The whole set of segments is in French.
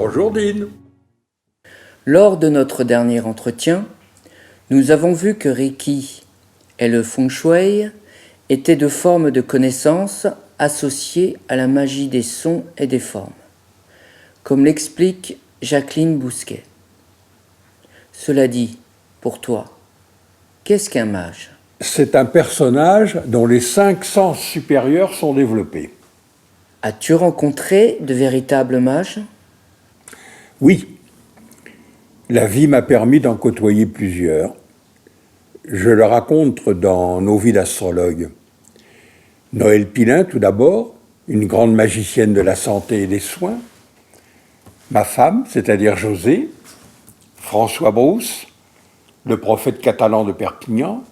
Bonjour Dean. Lors de notre dernier entretien, nous avons vu que Reiki et le Feng Shui étaient deux formes de connaissances associées à la magie des sons et des formes, comme l'explique Jacqueline Bousquet. Cela dit, pour toi, qu'est-ce qu'un mage ? C'est un personnage dont les 5 sens supérieurs sont développés. As-tu rencontré de véritables mages ? Oui, la vie m'a permis d'en côtoyer plusieurs. Je le raconte dans Nos vies d'astrologues. Noël Pilin, tout d'abord, une grande magicienne de la santé et des soins. Ma femme, c'est-à-dire José. François Brousse, le prophète catalan de Perpignan.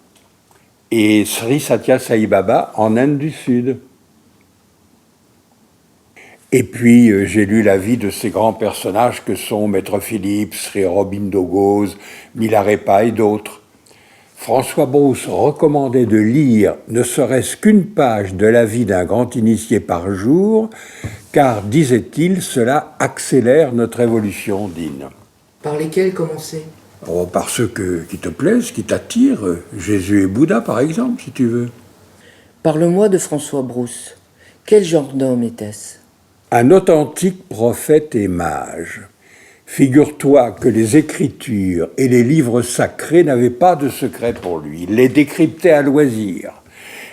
Et Sri Satya Sai Baba en Inde du Sud. Et puis, j'ai lu la vie de ces grands personnages que sont Maître Philippe, Sri Aurobindo Ghose, Milarepa et d'autres. François Brousse recommandait de lire ne serait-ce qu'une page de la vie d'un grand initié par jour, car, disait-il, cela accélère notre évolution, Dean. Par lesquels commencer ? Oh, par ceux qui te plaisent, qui t'attirent. Jésus et Bouddha, par exemple, si tu veux. Parle-moi de François Brousse. Quel genre d'homme était-ce ? Un authentique prophète et mage. Figure-toi que les Écritures et les livres sacrés n'avaient pas de secret pour lui. Il les décryptait à loisir.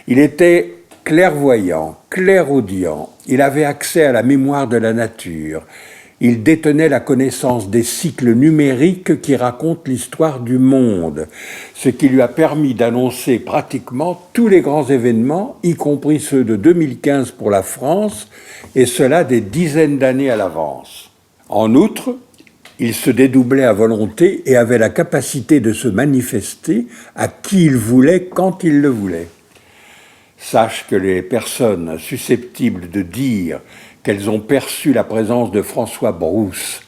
Il était clairvoyant, clairaudient. Il avait accès à la mémoire de la nature. Il détenait la connaissance des cycles numériques qui racontent l'histoire du monde, ce qui lui a permis d'annoncer pratiquement tous les grands événements, y compris ceux de 2015 pour la France, et cela des dizaines d'années à l'avance. En outre, il se dédoublait à volonté et avait la capacité de se manifester à qui il voulait, quand il le voulait. Sache que les personnes susceptibles de dire qu'elles ont perçu la présence de François Brousse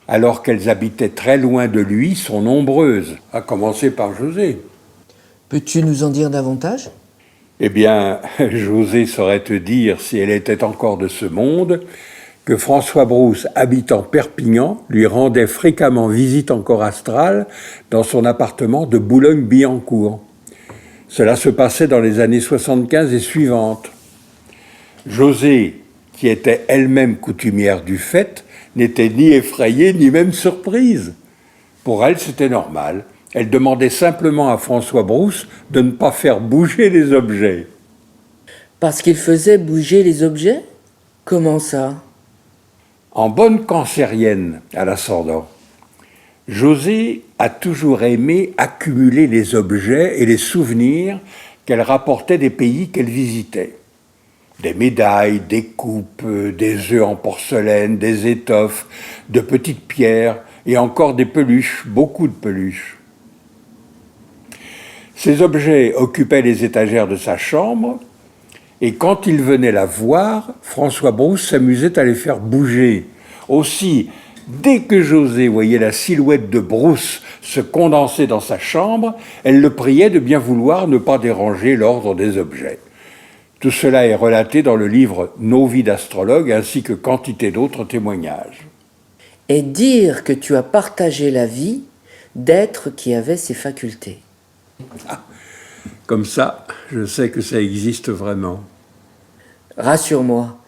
alors qu'elles habitaient très loin de lui sont nombreuses, à commencer par José. Peux-tu nous en dire davantage ? Eh bien, José saurait te dire, si elle était encore de ce monde, que François Brousse, habitant Perpignan, lui rendait fréquemment visite en corps astral dans son appartement de Boulogne-Billancourt. Cela se passait dans les années 75 et suivantes. José, qui était elle-même coutumière du fait, n'était ni effrayée ni même surprise. Pour elle, c'était normal. Elle demandait simplement à François Brousse de ne pas faire bouger les objets. Parce qu'il faisait bouger les objets ? Comment ça ? En bonne cancérienne à l'ascendant, José a toujours aimé accumuler les objets et les souvenirs qu'elle rapportait des pays qu'elle visitait. Des médailles, des coupes, des œufs en porcelaine, des étoffes, de petites pierres et encore des peluches, beaucoup de peluches. Ces objets occupaient les étagères de sa chambre et quand il venait la voir, François Brousse s'amusait à les faire bouger. Aussi, dès que José voyait la silhouette de Brousse se condenser dans sa chambre, elle le priait de bien vouloir ne pas déranger l'ordre des objets. Tout cela est relaté dans le livre Nos vies d'astrologues ainsi que quantité d'autres témoignages. Et dire que tu as partagé la vie d'êtres qui avaient ces facultés. Comme ça, je sais que ça existe vraiment. Rassure-moi,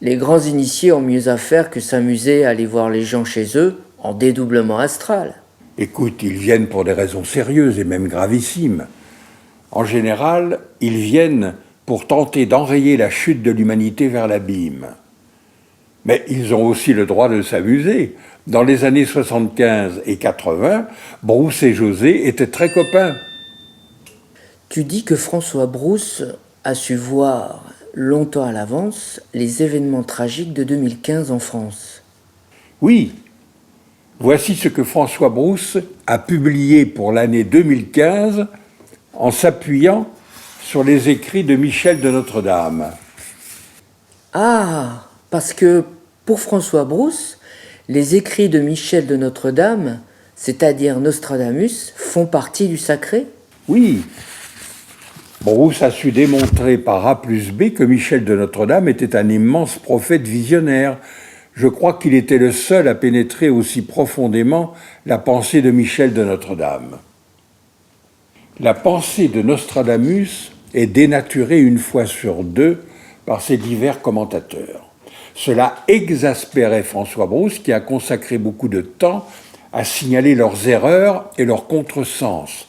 les grands initiés ont mieux à faire que s'amuser à aller voir les gens chez eux en dédoublement astral. Écoute, ils viennent pour des raisons sérieuses et même gravissimes. En général, ils viennent pour tenter d'enrayer la chute de l'humanité vers l'abîme. Mais ils ont aussi le droit de s'amuser. Dans les années 75 et 80, Brousse et José étaient très copains. Tu dis que François Brousse a su voir longtemps à l'avance les événements tragiques de 2015 en France. Oui, voici ce que François Brousse a publié pour l'année 2015 en s'appuyant sur les écrits de Michel de Notre-Dame. Ah, parce que pour François Brousse, les écrits de Michel de Notre-Dame, c'est-à-dire Nostradamus, font partie du sacré ? Oui, Brousse a su démontrer par A plus B que Michel de Notre-Dame était un immense prophète visionnaire, je crois qu'il était le seul à pénétrer aussi profondément la pensée de Michel de Notre-Dame. La pensée de Nostradamus est dénaturée une fois sur deux par ses divers commentateurs. Cela exaspérait François Brousse, qui a consacré beaucoup de temps à signaler leurs erreurs et leurs contresens.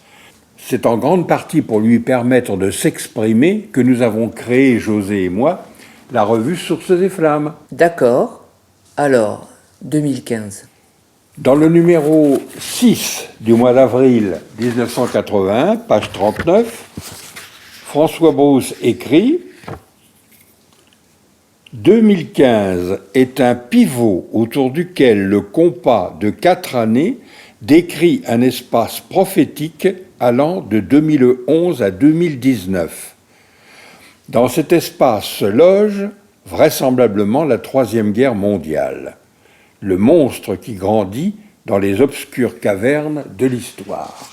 C'est en grande partie pour lui permettre de s'exprimer que nous avons créé, José et moi, la revue Sources et Flammes. D'accord. Alors, 2015. Dans le numéro 6 du mois d'avril 1981, page 39, François Brousse écrit « 2015 est un pivot autour duquel le compas de 4 années décrit un espace prophétique allant de 2011 à 2019. Dans cet espace se loge vraisemblablement la Troisième Guerre mondiale, le monstre qui grandit dans les obscures cavernes de l'histoire. »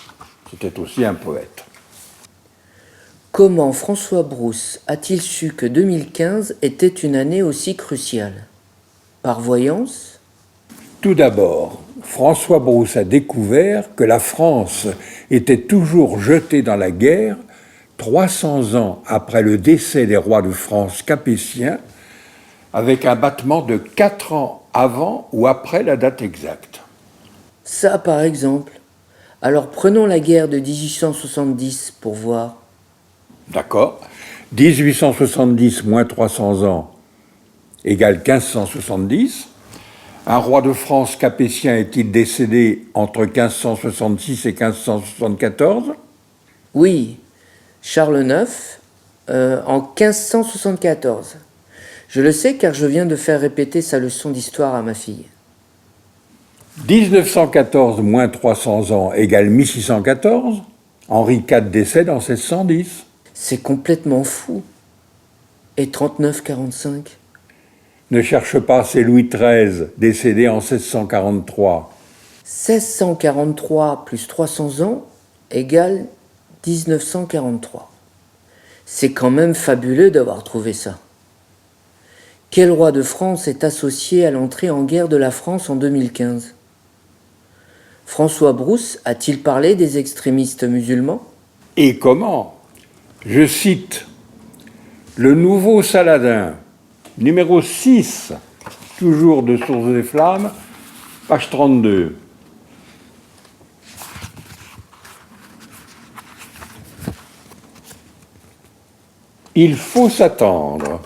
C'était aussi un poète. Comment François Brousse a-t-il su que 2015 était une année aussi cruciale? Par voyance? Tout d'abord, François Brousse a découvert que la France était toujours jetée dans la guerre 300 ans après le décès des rois de France capétiens, avec un battement de 4 ans avant ou après la date exacte. Ça, par exemple. Alors prenons la guerre de 1870 pour voir. D'accord. 1870 moins 300 ans égale 1570. Un roi de France capétien est-il décédé entre 1566 et 1574 ? Oui, Charles IX, en 1574. Je le sais car je viens de faire répéter sa leçon d'histoire à ma fille. 1914 moins 300 ans égale 1614. Henri IV décède en 1610. C'est complètement fou. Et 39-45 ? Ne cherche pas, c'est Louis XIII, décédé en 1643. 1643 plus 300 ans égale 1943. C'est quand même fabuleux d'avoir trouvé ça. Quel roi de France est associé à l'entrée en guerre de la France en 2015 ? François Brousse a-t-il parlé des extrémistes musulmans ? Et comment ? Je cite le nouveau Saladin, numéro 6, toujours de Sources et Flammes, page 32. Il faut s'attendre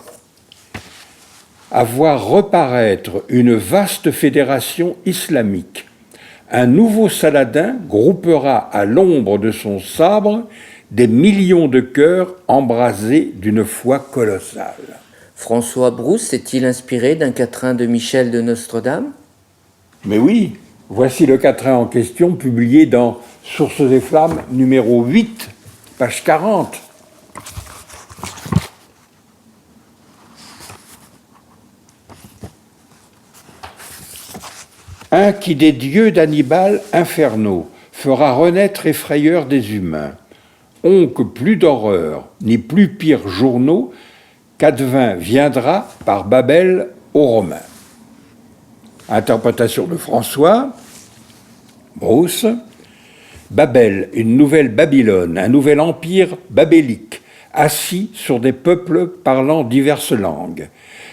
à voir reparaître une vaste fédération islamique. Un nouveau Saladin groupera à l'ombre de son sabre des millions de cœurs embrasés d'une foi colossale. François Brousse est-il inspiré d'un quatrain de Michel de Notre-Dame ? Mais oui, voici le quatrain en question publié dans Sources et Flammes numéro 8, page 40. Un qui des dieux d'Hannibal infernaux fera renaître effrayeur des humains, on que plus d'horreur, ni plus pires journaux, qu'advint viendra par Babel aux Romains. Interprétation de François Brousse. Babel, une nouvelle Babylone, un nouvel empire babélique, assis sur des peuples parlant diverses langues.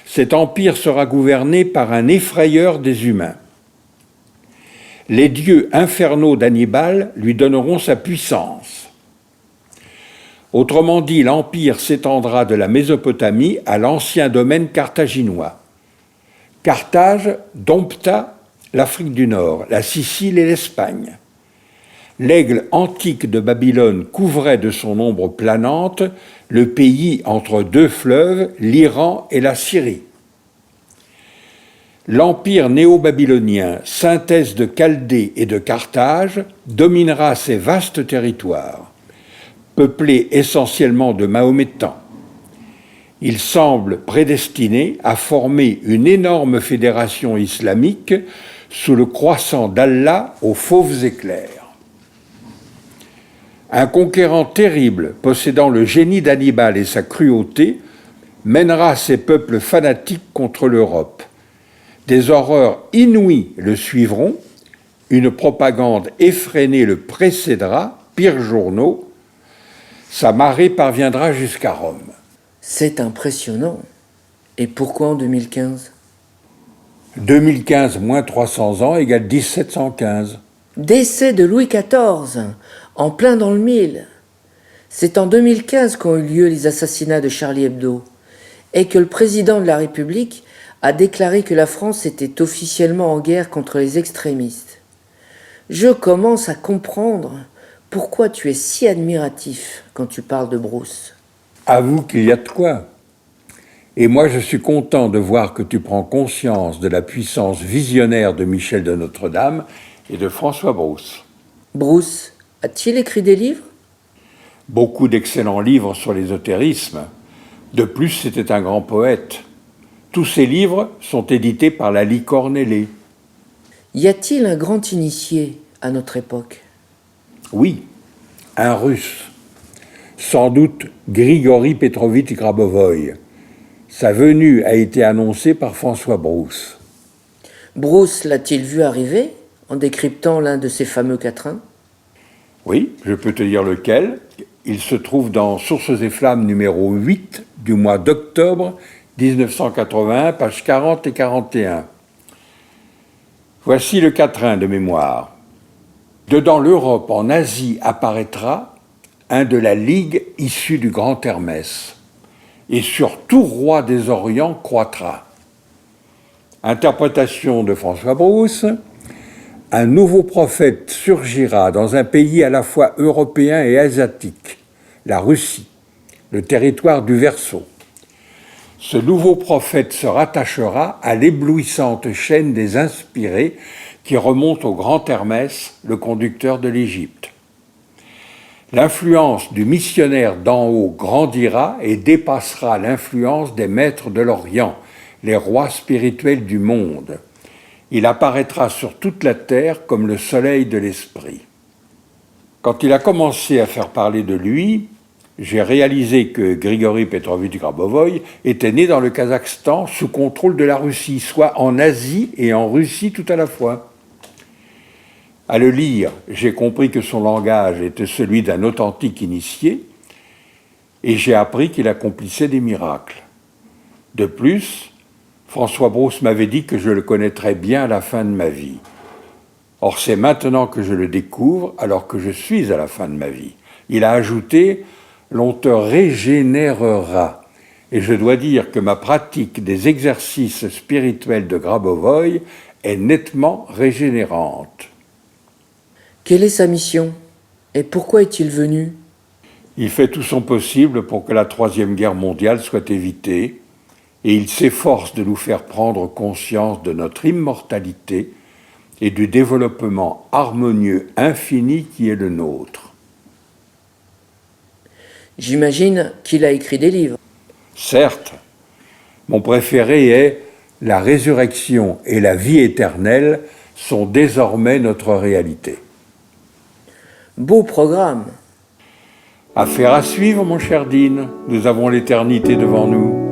Cet empire sera gouverné par un effrayeur des humains. Les dieux infernaux d'Hannibal lui donneront sa puissance. Autrement dit, l'empire s'étendra de la Mésopotamie à l'ancien domaine carthaginois. Carthage dompta l'Afrique du Nord, la Sicile et l'Espagne. L'aigle antique de Babylone couvrait de son ombre planante le pays entre deux fleuves, l'Iran et la Syrie. L'empire néo-babylonien, synthèse de Chaldée et de Carthage, dominera ces vastes territoires, peuplés essentiellement de Mahométans. Il semble prédestiné à former une énorme fédération islamique sous le croissant d'Allah aux fauves éclairs. Un conquérant terrible, possédant le génie d'Hannibal et sa cruauté, mènera ces peuples fanatiques contre l'Europe. Des horreurs inouïes le suivront, une propagande effrénée le précédera, pire journaux, sa marée parviendra jusqu'à Rome. C'est impressionnant. Et pourquoi en 2015 ? 2015 moins 300 ans égale 1715. Décès de Louis XIV, en plein dans le mille. C'est en 2015 qu'ont eu lieu les assassinats de Charlie Hebdo et que le président de la République a déclaré que la France était officiellement en guerre contre les extrémistes. Je commence à comprendre pourquoi tu es si admiratif quand tu parles de Bruce. Avoue qu'il y a de quoi. Et moi, je suis content de voir que tu prends conscience de la puissance visionnaire de Michel de Notre-Dame et de François Bruce. Bruce a-t-il écrit des livres ? Beaucoup d'excellents livres sur l'ésotérisme. De plus, c'était un grand poète. Tous ces livres sont édités par la Licorne ailée. Y a-t-il un grand initié à notre époque ? Oui, un Russe. Sans doute Grigori Petrovitch Grabovoï. Sa venue a été annoncée par François Bruce. Bruce l'a-t-il vu arriver en décryptant l'un de ses fameux quatrains ? Oui, je peux te dire lequel. Il se trouve dans Sources et Flammes numéro 8 du mois d'octobre 1981, pages 40 et 41. Voici le quatrain de mémoire. Dedans l'Europe en Asie apparaîtra un de la Ligue issu du grand Hermès, et sur tout roi des Orients croîtra. Interprétation de François Bruce. Un nouveau prophète surgira dans un pays à la fois européen et asiatique, la Russie, le territoire du Verseau. Ce nouveau prophète se rattachera à l'éblouissante chaîne des inspirés qui remonte au grand Hermès, le conducteur de l'Égypte. L'influence du missionnaire d'en haut grandira et dépassera l'influence des maîtres de l'Orient, les rois spirituels du monde. Il apparaîtra sur toute la terre comme le soleil de l'esprit. Quand il a commencé à faire parler de lui, j'ai réalisé que Grigori Petrovitch Grabovoï était né dans le Kazakhstan sous contrôle de la Russie, soit en Asie et en Russie tout à la fois. À le lire, j'ai compris que son langage était celui d'un authentique initié et j'ai appris qu'il accomplissait des miracles. De plus, François Bruce m'avait dit que je le connaîtrais bien à la fin de ma vie. Or, c'est maintenant que je le découvre, alors que je suis à la fin de ma vie. Il a ajouté « l'on te régénérera ». Et je dois dire que ma pratique des exercices spirituels de Grabovoï est nettement régénérante. Quelle est sa mission ? Et pourquoi est-il venu ? Il fait tout son possible pour que la Troisième Guerre mondiale soit évitée, et il s'efforce de nous faire prendre conscience de notre immortalité et du développement harmonieux infini qui est le nôtre. J'imagine qu'il a écrit des livres. Certes, mon préféré est « La résurrection et la vie éternelle sont désormais notre réalité ». Beau programme. Affaire à suivre, mon cher Dean, nous avons l'éternité devant nous.